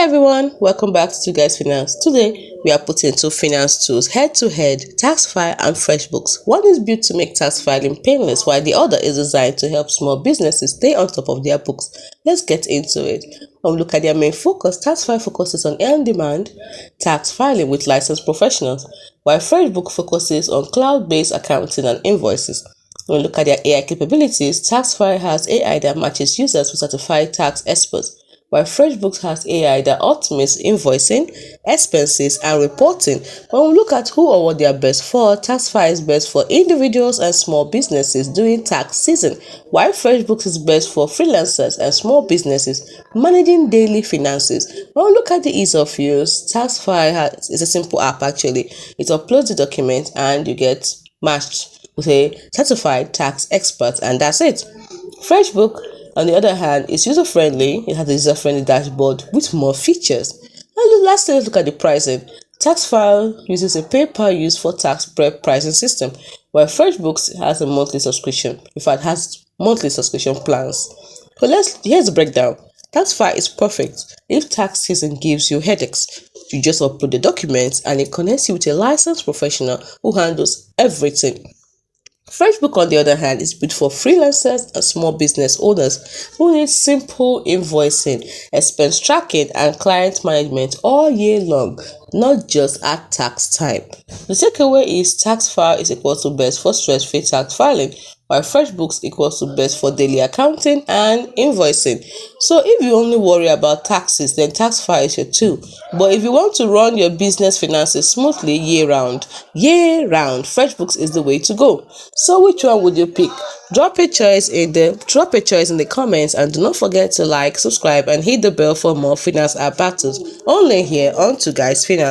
Everyone, welcome back to Twoguysfinance. Today, we are putting two finance tools head to head, Taxfyle and FreshBooks. One is built to make tax filing painless, while the other is designed to help small businesses stay on top of their books. Let's get into it. When we look at their main focus, Taxfyle focuses on on-demand tax filing with licensed professionals, while FreshBooks focuses on cloud-based accounting and invoices. When we look at their AI capabilities, Taxfyle has AI that matches users with certified tax experts, while FreshBooks has AI that automates invoicing, expenses, and reporting. When we look at who or what they are best for, Taxfyle is best for individuals and small businesses during tax season, while FreshBooks is best for freelancers and small businesses managing daily finances. When we look at the ease of use, Taxfyle is a simple app actually. It uploads the document and you get matched with a certified tax expert, and that's it. FreshBooks, on the other hand, is user-friendly. It has a user-friendly dashboard with more features. And lastly, let's look at the pricing. Taxfyle uses a pay-per-use for tax prep pricing system, while FreshBooks has a monthly subscription. In fact, has monthly subscription plans. So here's the breakdown. Taxfyle is perfect if tax season gives you headaches. You just upload the documents and it connects you with a licensed professional who handles everything. FreshBooks, on the other hand, is built for freelancers and small business owners who need simple invoicing, expense tracking, and client management all year long, not just at tax time. The takeaway is Taxfyle is equal to best for stress-free tax filing, while FreshBooks equals to best for daily accounting and invoicing. So if you only worry about taxes, then Taxfyle is your tool. But if you want to run your business finances smoothly year-round, FreshBooks is the way to go. So which one would you pick? Drop a choice in the comments, and do not forget to like, subscribe, and hit the bell for more finance app battles. Only here on Twoguysfinance.